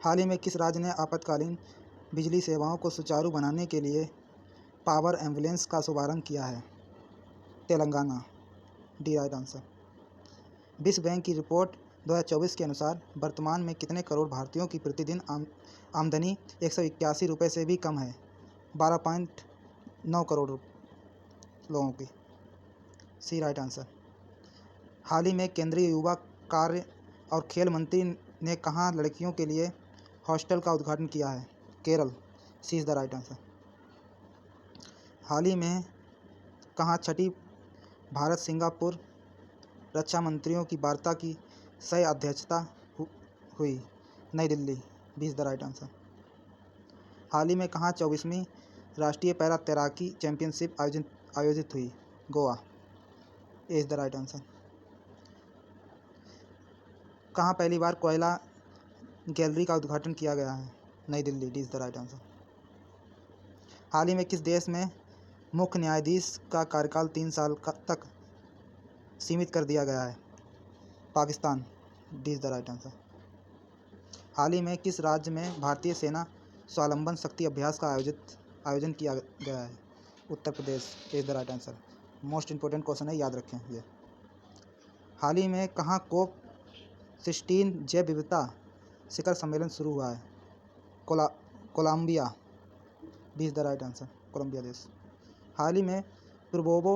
हाल ही में किस राज्य ने आपातकालीन बिजली सेवाओं को सुचारू बनाने के लिए पावर एम्बुलेंस का शुभारंभ किया है? तेलंगाना। D right answer. विश्व बैंक की रिपोर्ट 2024 के अनुसार वर्तमान में कितने करोड़ भारतीयों की प्रतिदिन आमदनी 181 रुपये से भी कम है? 12.9 करोड़ लोगों की। सी राइट आंसर। हाल ही में केंद्रीय युवा कार्य और खेल मंत्री ने कहाँ लड़कियों के लिए हॉस्टल का उद्घाटन किया है? केरल। सी इज़ द राइट आंसर। हाल ही में कहाँ छठी भारत सिंगापुर रक्षा मंत्रियों की वार्ता की सह अध्यक्षता हुई? New Delhi. B is the right answer. हाल ही में कहाँ 24वीं राष्ट्रीय पैरा तैराकी चैंपियनशिप आयोजित हुई? Goa. A is the right answer. कहाँ पहली बार कोयला गैलरी का उद्घाटन किया गया है? New Delhi. D is the right answer. हाल ही में किस देश में मुख्य न्यायाधीश का कार्यकाल 3 साल तक सीमित कर दिया गया है? Pakistan. D is the right answer. हाल ही में किस राज्य में भारतीय सेना स्वावलंबन शक्ति अभ्यास का आयोजन किया गया है? Uttar Pradesh. Is the right answer. Most important question है, याद रखें ये। हाल ही में कहाँ COP16 जैव विविधता शिखर सम्मेलन शुरू हुआ है? Colombia. B is the right answer. Colombia देश। हाल ही में प्रबोवो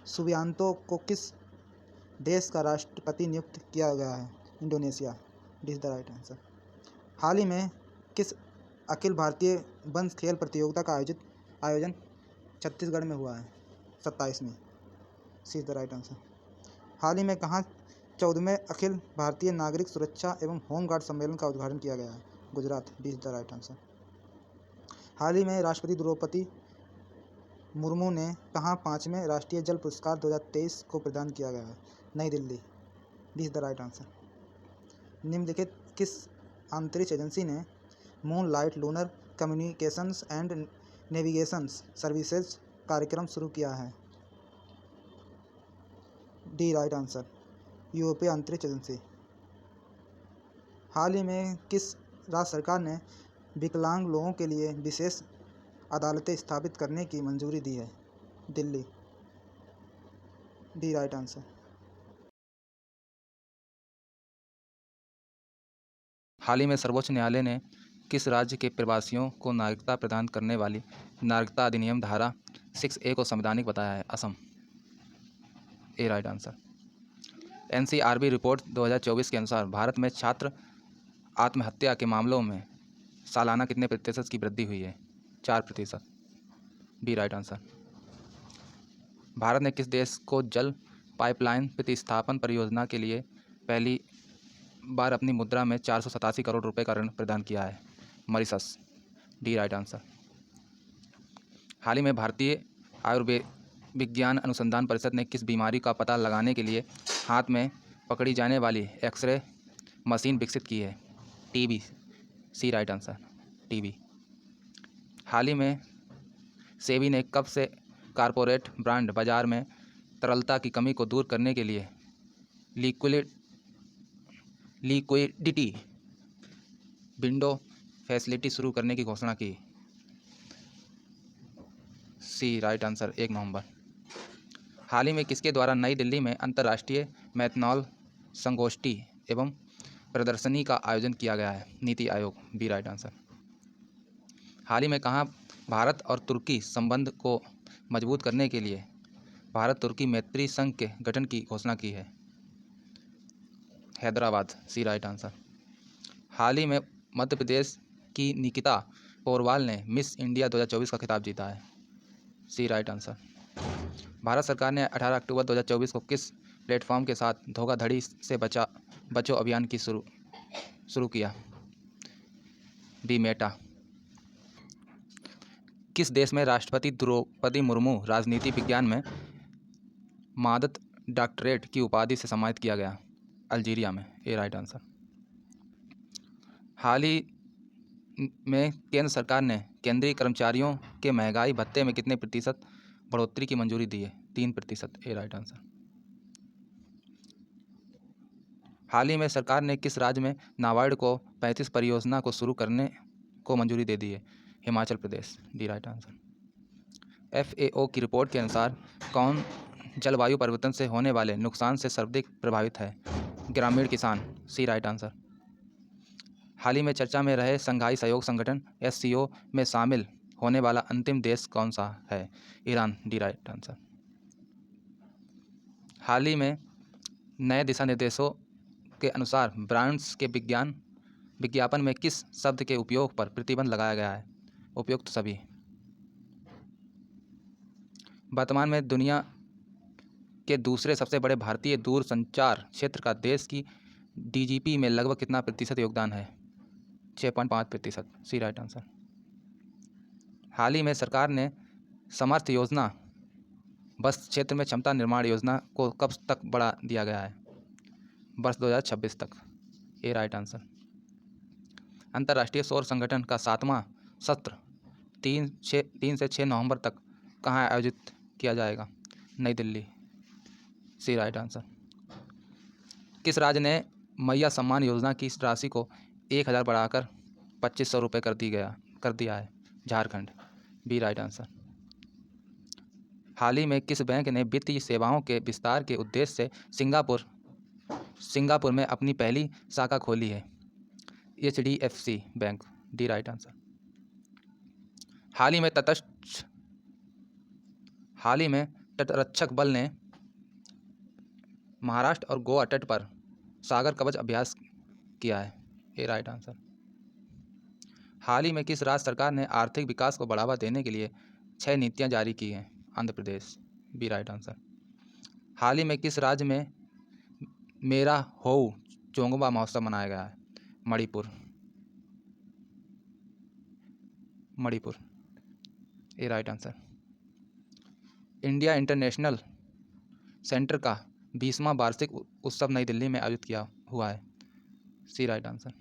सुबियांतो को किस देश का राष्ट्रपति नियुक्त किया गया है? Indonesia. D is the right answer. हाल ही में किस अखिल भारतीय वंश खेल प्रतियोगिता का आयोजन छत्तीसगढ़ में हुआ है? 27वीं। सी इज़ द राइट आंसर। हाल ही में कहाँ 14वें अखिल भारतीय नागरिक सुरक्षा एवं होमगार्ड सम्मेलन का उद्घाटन किया गया है? Gujarat. D is the right answer. हाल ही में राष्ट्रपति द्रौपदी मुर्मू ने कहाँ 5वें राष्ट्रीय जल पुरस्कार 2023 को प्रदान किया गया है? New Delhi. D is the right answer. निम्नलिखित किस अंतरिक्ष एजेंसी ने moon light lunar communications and navigations services कार्यक्रम शुरू किया है? D right answer. यूरोपीय अंतरिक्ष एजेंसी। हाल ही में किस राज्य सरकार ने विकलांग लोगों के लिए विशेष अदालतें स्थापित करने की मंजूरी दी है? दिल्ली। D right answer. हाल ही में सर्वोच्च न्यायालय ने किस राज्य के प्रवासियों को नागरिकता प्रदान करने वाली नागरिकता अधिनियम धारा 6A को संवैधानिक बताया है? असम। ए राइट आंसर। NCRB रिपोर्ट 2024 के अनुसार भारत में छात्र आत्महत्या के मामलों में सालाना कितने प्रतिशत की वृद्धि हुई है? 4%। B right answer. भारत ने किस देश को जल पाइपलाइन प्रतिस्थापन परियोजना के लिए पहली बार अपनी मुद्रा में 487 करोड़ रुपए का ऋण प्रदान किया है? मॉरिशस। D right answer. हाल ही में भारतीय आयुर्विज्ञान अनुसंधान परिषद ने किस बीमारी का पता लगाने के लिए हाथ में पकड़ी जाने वाली एक्सरे मशीन विकसित की है? टीबी। सी राइट आंसर। टीबी। हाल ही में सेबी ने कब से कॉरपोरेट बॉन्ड बाजार में तरलता की कमी को दूर करने के लिए लिक्विडिटी विंडो फैसिलिटी शुरू करने की घोषणा की? सी राइट आंसर। 1 नवंबर। हाल ही में किसके द्वारा नई दिल्ली में अंतर्राष्ट्रीय मैथनॉल संगोष्ठी एवं प्रदर्शनी का आयोजन किया गया है? NITI Aayog. B right answer. हाल ही में कहाँ भारत और तुर्की संबंध को मजबूत करने के लिए भारत तुर्की मैत्री संघ के गठन की घोषणा की है? हैदराबाद। सी राइट आंसर। हाल ही में मध्य प्रदेश की निकिता पोरवाल ने मिस इंडिया 2024 का खिताब जीता है? सी राइट आंसर। भारत सरकार ने 18 अक्टूबर 2024 को किस प्लेटफॉर्म के साथ धोखाधड़ी से बचो अभियान की शुरू किया? B Meta. किस देश में राष्ट्रपति द्रौपदी मुर्मू राजनीति विज्ञान में मादत डॉक्टरेट की उपाधि से सम्मानित किया गया? अल्जीरिया में। ए राइट आंसर। हाल ही में केंद्र सरकार ने केंद्रीय कर्मचारियों के महंगाई भत्ते में कितने प्रतिशत बढ़ोतरी की मंजूरी दी है? 3%। ए राइट आंसर। हाल ही में सरकार ने किस राज्य में नाबार्ड को 35 परियोजना को शुरू करने को मंजूरी दे दी है? Himachal Pradesh. D right answer. FAO की रिपोर्ट के अनुसार कौन जलवायु परिवर्तन से होने वाले नुकसान से सर्वाधिक प्रभावित है? ग्रामीण किसान। सी राइट आंसर। हाल ही में चर्चा में रहे संघाई सहयोग संगठन SCO में शामिल होने वाला अंतिम देश कौन सा है? ईरान। D right answer. हाल ही में नए दिशा निर्देशों के अनुसार ब्रांड्स के विज्ञापन में किस शब्द के उपयोग पर प्रतिबंध लगाया गया है? उपयुक्त सभी। वर्तमान में दुनिया के दूसरे सबसे बड़े भारतीय दूरसंचार क्षेत्र का देश की DGP में लगभग कितना प्रतिशत योगदान है? 6.5%। सी राइट आंसर। हाल ही में सरकार ने समर्थ योजना बस क्षेत्र में क्षमता निर्माण योजना को कब तक बढ़ा दिया गया है? वर्ष 2026 तक। ए राइट आंसर। अंतर्राष्ट्रीय सौर संगठन का 7वां सत्र 3 से 6 नवंबर तक कहाँ आयोजित किया जाएगा? नई दिल्ली। सी राइट आंसर। किस राज्य ने मैया सम्मान योजना की राशि को 1000 बढ़ाकर 2500 रुपये कर दिया है? झारखंड। B right answer. हाल ही में किस बैंक ने वित्तीय सेवाओं के विस्तार के उद्देश्य से सिंगापुर में अपनी पहली शाखा खोली है? HDFC bank. D right answer. हाल ही में तटरक्षक बल ने महाराष्ट्र और गोवा तट पर सागर कवच अभ्यास किया है? ए राइट आंसर। हाल ही में किस राज्य सरकार ने आर्थिक विकास को बढ़ावा देने के लिए 6 नीतियां जारी की हैं? Andhra Pradesh. B right answer. हाल ही में किस राज्य में मेरा होऊ चोंगबा महोत्सव मनाया गया है? Manipur. A right answer. India International Centre का 20वां वार्षिक उत्सव नई दिल्ली में आयोजित किया हुआ है? सी राइट आंसर।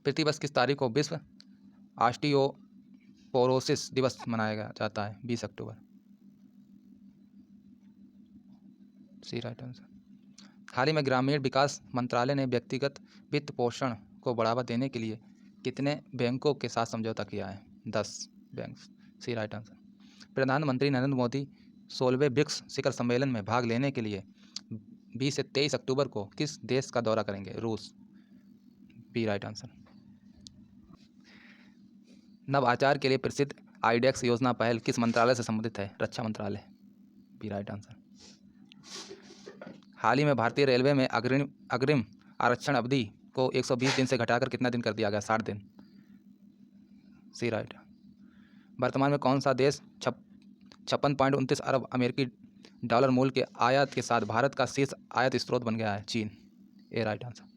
प्रतिवर्ष किस तारीख को विश्व ऑस्टियोपोरोसिस दिवस मनाया जाता है? 20 अक्टूबर। सी राइट आंसर। हाल ही में ग्रामीण विकास मंत्रालय ने व्यक्तिगत वित्त पोषण को बढ़ावा देने के लिए कितने बैंकों के साथ समझौता किया है? 10 बैंक। सी राइट आंसर। प्रधानमंत्री नरेंद्र मोदी 16वें ब्रिक्स शिखर सम्मेलन में भाग लेने के लिए 20 से 23 अक्टूबर को किस देश का दौरा करेंगे? रूस। B right answer. नवाचार के लिए प्रसिद्ध IDEX योजना पहल किस मंत्रालय से संबंधित है? रक्षा मंत्रालय। B right answer. हाल ही में भारतीय रेलवे में अग्रिम आरक्षण अवधि को 120 दिन से घटाकर कितना दिन कर दिया गया? 60 दिन। सी राइट। वर्तमान में कौन सा देश 56.29 अरब अमेरिकी डॉलर मूल्य के आयात के साथ भारत का शीर्ष आयात स्रोत बन गया है? चीन। ए राइट आंसर।